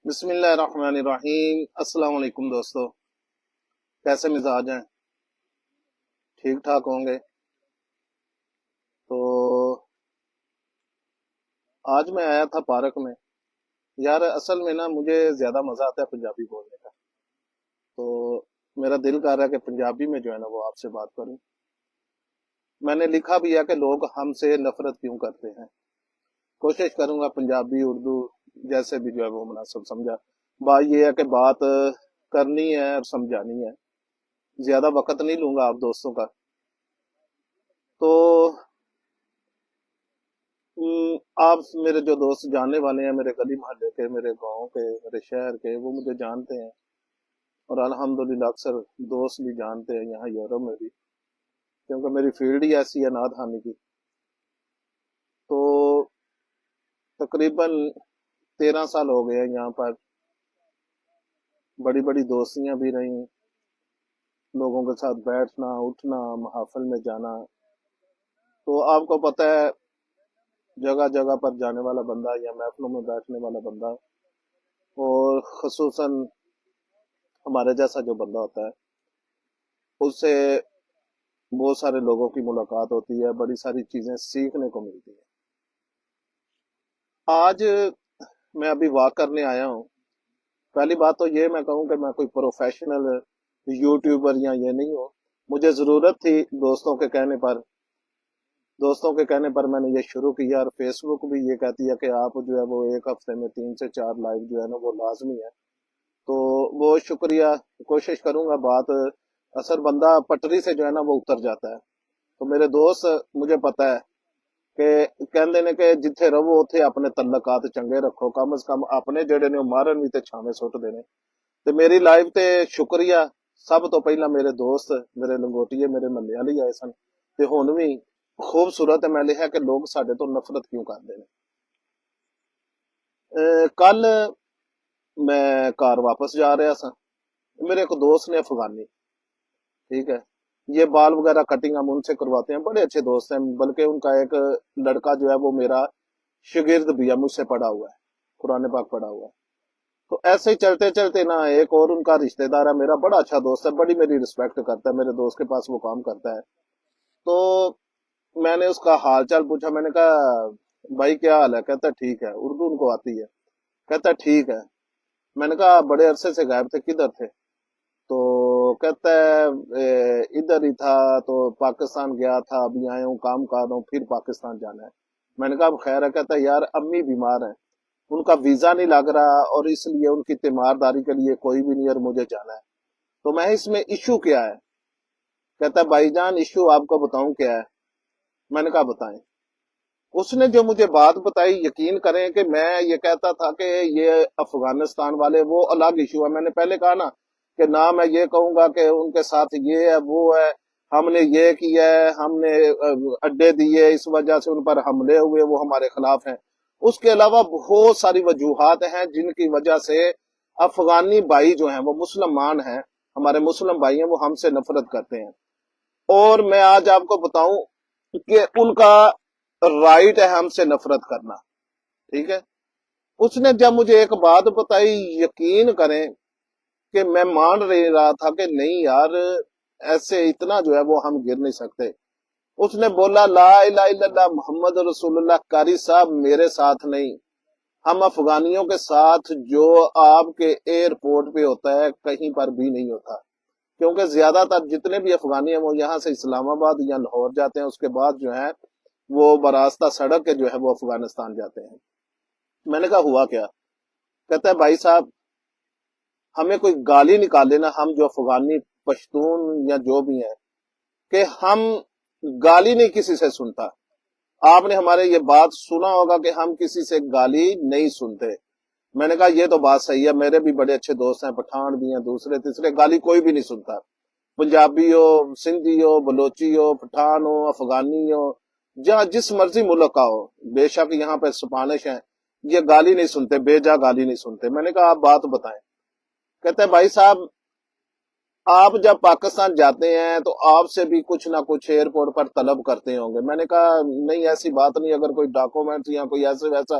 بسم اللہ الرحمن الرحیم۔ السلام علیکم دوستو، کیسے مزاج ہیں؟ ٹھیک ٹھاک ہوں گے؟ تو آج میں آیا تھا پارک میں۔ یار اصل میں نا مجھے زیادہ مزہ آتا ہے پنجابی بولنے کا، تو میرا دل کر رہا ہے کہ پنجابی میں جو ہے نا وہ آپ سے بات کروں۔ میں نے لکھا بھی ہے کہ لوگ ہم سے نفرت کیوں کرتے ہیں۔ کوشش کروں گا پنجابی اردو جیسے بھی جو ہے وہ مناسب سمجھا۔ بات یہ ہے کہ بات کرنی ہے اور سمجھانی ہے، زیادہ وقت نہیں لوں گا آپ دوستوں کا۔ تو آپ میرے جو دوست جاننے والے ہیں، میرے گلی محلے کے، میرے گاؤں کے، میرے شہر کے، وہ مجھے جانتے ہیں، اور الحمدللہ اکثر دوست بھی جانتے ہیں یہاں یورپ میں بھی، کیونکہ میری فیلڈ ہی ایسی ہے نعت خوانی کی۔ تو تقریباً 13 سال ہو گئے ہیں یہاں پر، بڑی بڑی دوستیاں بھی رہیں، لوگوں کے ساتھ بیٹھنا اٹھنا، محافل میں جانا۔ تو آپ کو پتہ ہے جگہ جگہ پر جانے والا بندہ یا محفلوں میں بیٹھنے والا بندہ، اور خصوصاً ہمارے جیسا جو بندہ ہوتا ہے، اس سے بہت سارے لوگوں کی ملاقات ہوتی ہے، بڑی ساری چیزیں سیکھنے کو ملتی ہیں۔ آج میں ابھی واک کرنے آیا ہوں۔ پہلی بات تو یہ میں کہوں کہ میں کوئی پروفیشنل یوٹیوبر یا یہ نہیں ہوں، مجھے ضرورت تھی دوستوں کے کہنے پر میں نے یہ شروع کیا، اور فیس بک بھی یہ کہتی ہے کہ آپ جو ہے وہ ایک ہفتے میں 3 سے 4 لائیو جو ہے نا وہ لازمی ہے۔ تو بہت شکریہ، کوشش کروں گا بات اثر بندہ پٹری سے جو ہے نا وہ اتر جاتا ہے۔ تو میرے دوست مجھے پتا ہے کہ کہندے نے کہ جتھے رہو اتھے اپنے تعلقات چنگے رکھو، کم از کم اپنے جڑے نے مارن بھی تے چھاویں سٹ دینے۔ تے میری لائف تے شکریہ سب تو پہلا میرے دوست، میرے لنگوٹیے، میرے محلے والے آئے سن، تے ہن بھی خوبصورت میں لکھا کہ لوگ ساڈے تو نفرت کیوں کرتے ہیں۔ کل میں کار واپس جا رہا سا، میرے ایک دوست نے افغانی، ٹھیک ہے، یہ بال وغیرہ کٹنگ ہم ان سے کرواتے ہیں، بڑے اچھے دوست ہیں، بلکہ ان کا ایک لڑکا جو ہے وہ میرا شاگرد بھی ہے، مجھ سے پڑھا ہوا ہے، قرآن پاک پڑھا ہوا ہے۔ تو ایسے ہی چلتے چلتے نا ایک اور ان کا رشتہ دار ہے، میرا بڑا اچھا دوست ہے، بڑی میری رسپیکٹ کرتا ہے، میرے دوست کے پاس وہ کام کرتا ہے۔ تو میں نے اس کا حال چال پوچھا، میں نے کہا بھائی کیا حال ہے؟ کہتا ہے ٹھیک ہے، اردو ان کو آتی ہے۔ کہتا ہے ٹھیک ہے۔ میں نے کہا بڑے عرصے سے غائب تھے، کدھر تھے؟ تو کہتا ہے ادھر ہی تھا، تو پاکستان گیا تھا، ابھی آئے ہوں، کام کر رہا ہوں، پھر پاکستان جانا ہے۔ میں نے کہا اب خیر ہے؟ کہتا ہے یار امی بیمار ہیں، ان کا ویزا نہیں لگ رہا، اور اس لیے ان کی تیمارداری کے لیے کوئی بھی نہیں، اور مجھے جانا ہے۔ تو میں اس میں ایشو کیا ہے؟ کہتا ہے بھائی جان ایشو آپ کو بتاؤں کیا ہے؟ میں نے کہا بتائیں۔ اس نے جو مجھے بات بتائی، یقین کریں کہ میں یہ کہتا تھا کہ یہ افغانستان والے وہ الگ ایشو ہے۔ میں نے پہلے کہا نا کہ نہ میں یہ کہوں گا کہ ان کے ساتھ یہ ہے وہ ہے، ہم نے یہ کیا ہے، ہم نے اڈے دیے، اس وجہ سے ان پر حملے ہوئے، وہ ہمارے خلاف ہیں۔ اس کے علاوہ بہت ساری وجوہات ہیں جن کی وجہ سے افغانی بھائی جو ہیں وہ مسلمان ہیں، ہمارے مسلم بھائی ہیں، وہ ہم سے نفرت کرتے ہیں۔ اور میں آج آپ کو بتاؤں کہ ان کا رائٹ ہے ہم سے نفرت کرنا، ٹھیک ہے۔ اس نے جب مجھے ایک بات بتائی، یقین کریں کہ میں مان رہا تھا کہ نہیں یار ایسے اتنا جو ہے وہ ہم گر نہیں سکتے۔ اس نے بولا لا الہ الا اللہ محمد رسول اللہ، قاری صاحب میرے ساتھ نہیں، ہم افغانیوں کے ساتھ جو آپ کے ایئرپورٹ پہ ہوتا ہے کہیں پر بھی نہیں ہوتا، کیونکہ زیادہ تر جتنے بھی افغانی ہیں وہ یہاں سے اسلام آباد یا لاہور جاتے ہیں، اس کے بعد جو ہے وہ براستہ سڑک کے جو ہے وہ افغانستان جاتے ہیں۔ میں نے کہا ہوا کیا؟ کہتا ہے بھائی صاحب ہمیں کوئی گالی نکالے نا، ہم جو افغانی پشتون یا جو بھی ہیں، کہ ہم گالی نہیں کسی سے سنتا۔ آپ نے ہمارے یہ بات سنا ہوگا کہ ہم کسی سے گالی نہیں سنتے۔ میں نے کہا یہ تو بات صحیح ہے، میرے بھی بڑے اچھے دوست ہیں، پٹھان بھی ہیں، دوسرے تیسرے، گالی کوئی بھی نہیں سنتا، پنجابی ہو، سندھی ہو، بلوچی ہو، پٹھان ہو، افغانی ہو، جہاں جس مرضی ملک کا ہو، بے شک یہاں پہ سپانش ہیں، یہ گالی نہیں سنتے، بے جا گالی نہیں سنتے۔ میں نے کہا آپ بات بتائیں۔ کہتے ہیں بھائی صاحب آپ جب پاکستان جاتے ہیں تو آپ سے بھی کچھ نہ کچھ ایئرپورٹ پر طلب کرتے ہوں گے۔ میں نے کہا نہیں ایسی بات نہیں، اگر کوئی ڈاکومنٹ یا کوئی ایسے ویسا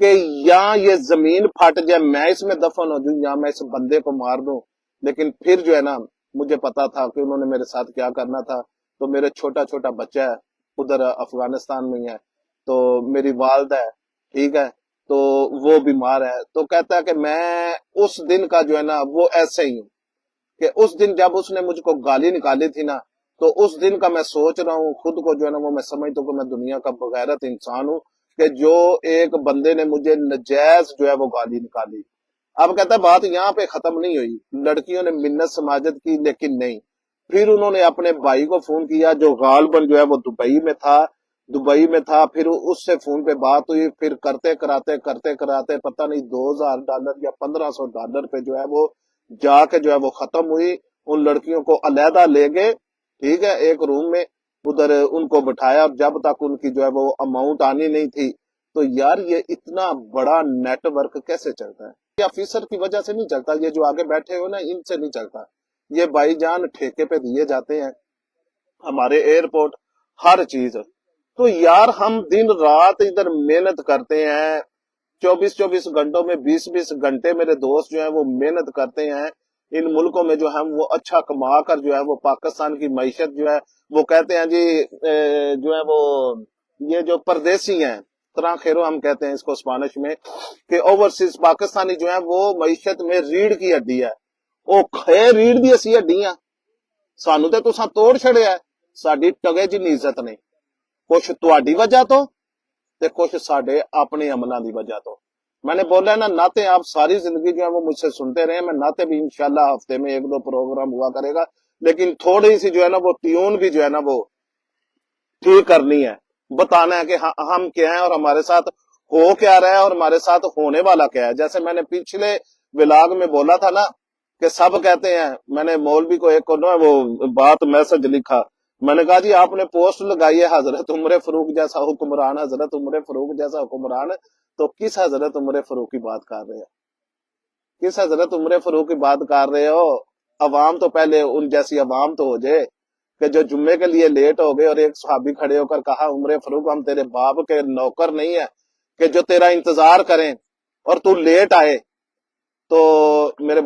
کہ یا یہ زمین پھٹ جائے میں اس میں دفن ہو جاؤں یا میں اس بندے کو مار دوں. لیکن پھر جو ہے نا مجھے پتا تھا کہ انہوں نے میرے ساتھ کیا کرنا تھا. تو میرے چھوٹا چھوٹا بچہ ہے ادھر افغانستان میں ہی ہے, تو میری والدہ ہے, ٹھیک ہے, تو وہ بیمار ہے. تو کہتا ہے کہ میں اس دن کا جو ہے نا وہ ایسے ہی ہوں کہ اس دن جب اس نے مجھ کو گالی نکالی تھی نا, تو اس دن کا میں سوچ رہا ہوں خود کو جو ہے نا وہ میں سمجھتا ہوں کہ میں دنیا کا بغیرت انسان ہوں کہ جو ایک بندے نے مجھے نجائز جو ہے وہ گالی نکالی. اب کہتا ہے بات یہاں پہ ختم نہیں ہوئی, لڑکیوں نے منت سماجت کی لیکن نہیں. پھر انہوں نے اپنے بھائی کو فون کیا جو غالباً جو ہے وہ دبئی میں تھا. پھر اس سے فون پہ بات ہوئی, پھر کرتے کراتے پتہ نہیں $2000 یا $1500 پہ جو ہے وہ جا کے جو ہے وہ ختم ہوئی. ان لڑکیوں کو علیحدہ لے گئے, ٹھیک ہے, ایک روم میں ادھر ان کو بٹھایا, اور جب تک ان کی جو ہے وہ اماؤنٹ آنی نہیں تھی. تو یار یہ اتنا بڑا نیٹ ورک کیسے چلتا ہے؟ یہ آفیسر کی وجہ سے نہیں چلتا, یہ جو آگے بیٹھے ہو نا ان سے نہیں چلتا. یہ بھائی جان ٹھیکے پہ دیے جاتے ہیں ہمارے ایئرپورٹ ہر چیز. تو یار ہم دن رات ادھر محنت کرتے ہیں, 24 گھنٹوں میں 20 گھنٹے میرے دوست جو ہیں وہ محنت کرتے ہیں ان ملکوں میں جو ہم وہ اچھا کما کر جو ہے وہ پاکستان کی معیشت جو ہے وہ کہتے ہیں جی جو ہے وہ یہ جو پردیسی ہیں طرح خیرو ہم کہتے ہیں اس کو اسپانش میں کہ اوورسیز پاکستانی جو ہے وہ معیشت میں ریڑھ کی ہڈی ہے. وہ کھے ریڑھ دی اسی ہڈیاں سانو تے تساں توڑ چھڑیا ہے, ساڈی ٹگے جنی عزت نہیں, کچھ تہاڈی وجہ تو تے کچھ ساڈے اپنے عملاں دی وجہ تو. میں نے بولا ہے نا ناطے آپ ساری زندگی جو ہے وہ مجھ سے سنتے رہے, میں ناطے بھی انشاءاللہ ہفتے میں 1-2 پروگرام ہوا کرے گا, لیکن تھوڑی سی جو ہے نا وہ ٹیون بھی جو ہے نا وہ ٹھیک کرنی ہے, بتانا ہے کہ ہم کیا ہیں اور ہمارے ساتھ ہو کیا رہا ہے اور ہمارے ساتھ ہونے والا کیا ہے. جیسے میں نے پچھلے ولاگ میں بولا تھا نا کہ سب کہتے ہیں, میں نے مولوی کو ایک نا وہ بات میسج لکھا, میں نے کہا جی آپ نے پوسٹ لگائی ہے حضرت عمر فاروق جیسا حکمران, حضرت عمر فاروق جیسا حکمران, تو کس حضرت عمر فاروق کی بات کر رہے ہیں, کس حضرت عمر فاروق کی بات کر رہے ہو؟ عوام تو پہلے ان جیسی عوام تو ہو جائے کہ جو جمعے کے لیے لیٹ ہو گئے اور ایک صحابی کھڑے ہو کر کہا عمر فاروق ہم تیرے باپ کے نوکر نہیں ہے کہ جو تیرا انتظار کریں اور تو لیٹ آئے. تو میرے